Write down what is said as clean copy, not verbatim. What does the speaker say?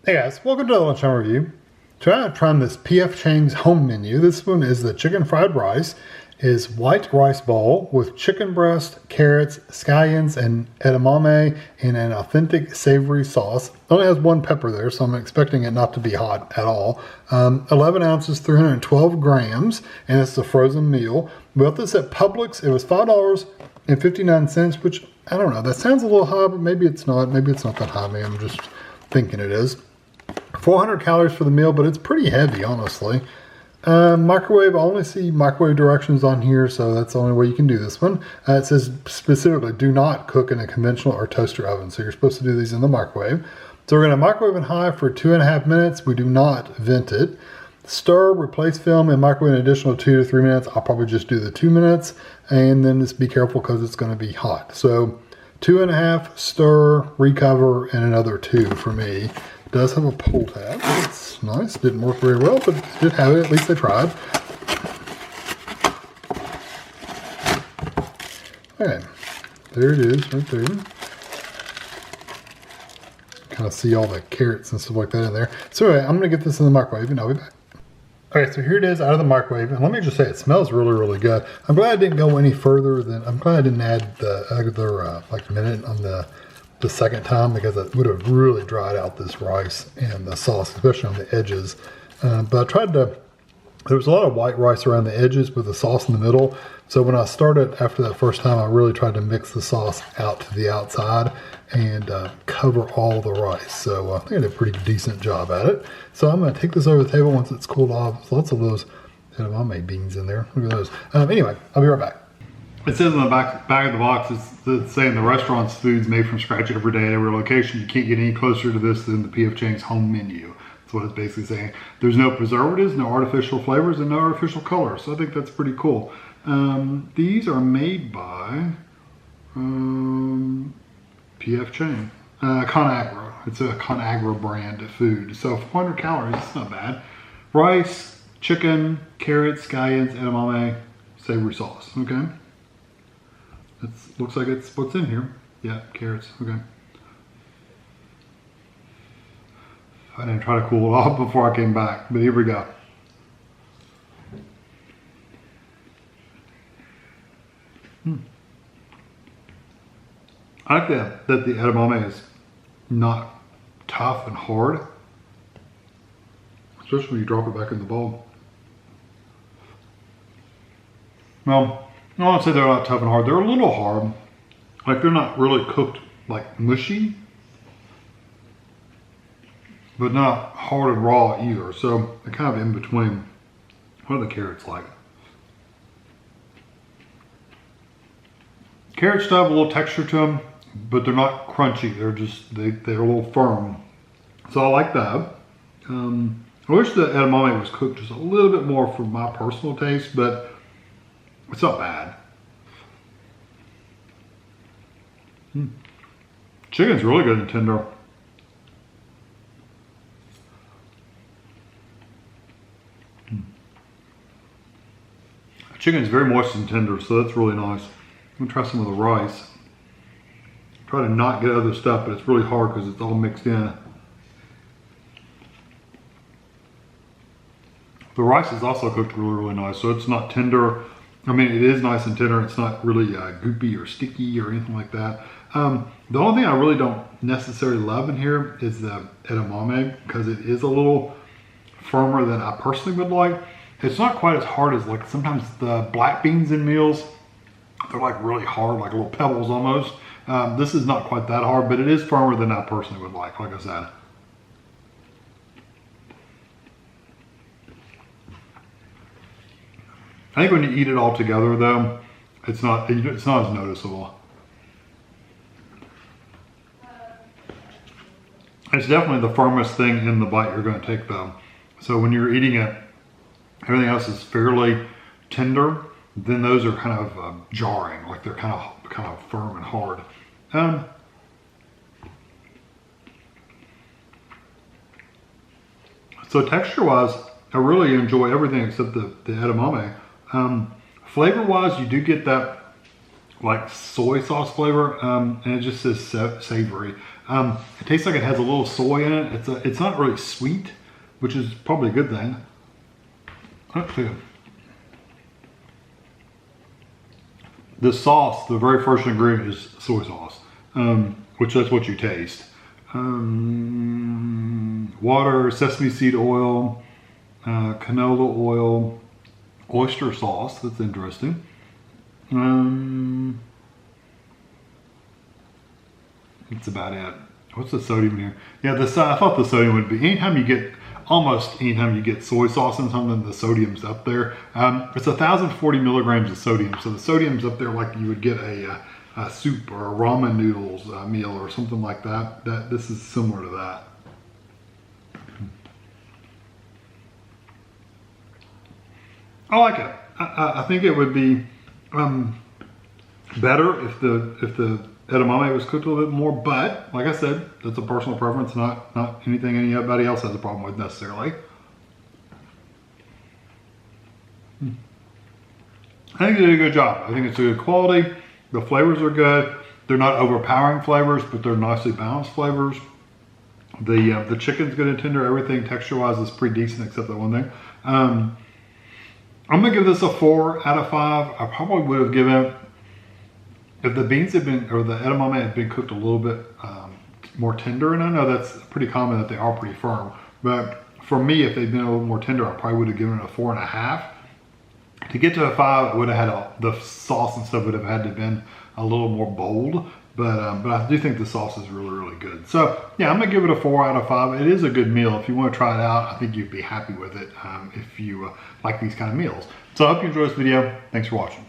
Hey guys, welcome to the Lunchtime Review. Today I'm trying this PF Chang's home menu. This one is the chicken fried rice. Is white rice bowl with chicken breast, carrots, scallions, and edamame in an authentic savory sauce. It only has one pepper there, so I'm expecting it not to be hot at all. 11 ounces, 312 grams, and it's a frozen meal. We got this at Publix. It was $5.59, which, I don't know, that sounds a little high, but maybe it's not. Maybe it's not that high. Maybe I'm just thinking it is. 400 calories for the meal, but it's pretty heavy, honestly. Microwave, I only see microwave directions on here, so that's the only way you can do this one. It says specifically, do not cook in a conventional or toaster oven. So you're supposed to do these in the microwave. So we're gonna microwave in high for 2.5 minutes. We do not vent it. Stir, replace film, and microwave an additional 2 to 3 minutes. I'll probably just do the 2 minutes, and then just be careful because it's gonna be hot. So 2.5, stir, recover, and another 2 for me. It does have a pull tab. It's nice. Didn't work very well, but it did have it. At least they tried. Okay, there it is right there. Kind of see all the carrots and stuff like that in there. So anyway, I'm going to get this in the microwave and I'll be back. Okay, so here it is out of the microwave. And let me just say, it smells really, really good. I'm glad I didn't go any further than, I'm glad I didn't add the other like minute on the second time, because it would have really dried out this rice and the sauce, especially on the edges. But I tried to, there was a lot of white rice around the edges with the sauce in the middle. So when I started after that first time, I really tried to mix the sauce out to the outside and cover all the rice. So I think I did a pretty decent job at it. So I'm gonna take this over the table once it's cooled off. There's lots of those edamame beans in there. Look at those. Anyway, I'll be right back. It says in the back of the box, it's saying the restaurant's food's made from scratch every day at every location. You can't get any closer to this than the PF Chang's home menu. That's what it's basically saying. There's no preservatives, no artificial flavors, and no artificial colors. So I think that's pretty cool. These are made by PF Chang. ConAgra. It's a ConAgra brand of food. So 400 calories, it's not bad. Rice, chicken, carrots, scallions, edamame, savory sauce. Okay. Looks like it's what's in here. Yeah, carrots, okay. I didn't try to cool it off before I came back, but here we go. I like that the edamame is not tough and hard, especially when you drop it back in the bowl. Well, I don't want to say they're not tough and hard. They're a little hard. Like, they're not really cooked like mushy, but not hard and raw either. So they're kind of in between. What are the carrots like? Carrots still have a little texture to them, but they're not crunchy. They're just, they're a little firm. So I like that. I wish the edamame was cooked just a little bit more for my personal taste, but it's not bad. Chicken's really good and tender. Chicken's very moist and tender, so that's really nice. I'm gonna try some of the rice. Try to not get other stuff, but it's really hard because it's all mixed in. The rice is also cooked really, really nice, so it's not tender. I mean, it is nice and tender. It's not really goopy or sticky or anything like that. The only thing I really don't necessarily love in here is the edamame, because it is a little firmer than I personally would like. It's not quite as hard as, like, sometimes the black beans in meals. They're like really hard, like little pebbles almost. This is not quite that hard, but it is firmer than I personally would like I said. I think when you eat it all together though, it's not as noticeable. It's definitely the firmest thing in the bite you're going to take though. So when you're eating it, everything else is fairly tender. Then those are kind of jarring, like they're kind of firm and hard. So texture-wise, I really enjoy everything except the edamame. Flavor-wise, you do get that like soy sauce flavor, and it just says savory. It tastes like it has a little soy in it. It's not really sweet, which is probably a good thing. Let's see. The sauce, the very first ingredient is soy sauce, which that's what you taste. Water, sesame seed oil, canola oil, oyster sauce. That's interesting. That's about it. What's the sodium here? Yeah, I thought the sodium would be, almost anytime you get soy sauce in something, the sodium's up there. It's 1,040 milligrams of sodium. So the sodium's up there like you would get a soup or a ramen noodles meal or something like that. This is similar to that. I like it. I think it would be better if the edamame was cooked a little bit more, but like I said, that's a personal preference, not anything anybody else has a problem with necessarily. I think they did a good job. I think it's a good quality. The flavors are good. They're not overpowering flavors, but they're nicely balanced flavors. The chicken's good and tender. Everything texture-wise is pretty decent except that one thing. I'm gonna give this a 4 out of 5. I probably would have given it, if the beans had been, or the edamame had been cooked a little bit more tender, and I know that's pretty common that they are pretty firm, but for me, if they'd been a little more tender, I probably would have given it a 4.5. To get to a 5, it would have had the sauce and stuff would have had to have been a little more bold, but I do think the sauce is really, really good. So yeah, I'm gonna give it a 4 out of 5. It is a good meal. If you want to try it out, I think you'd be happy with it if you like these kind of meals. So I hope you enjoyed this video. Thanks for watching.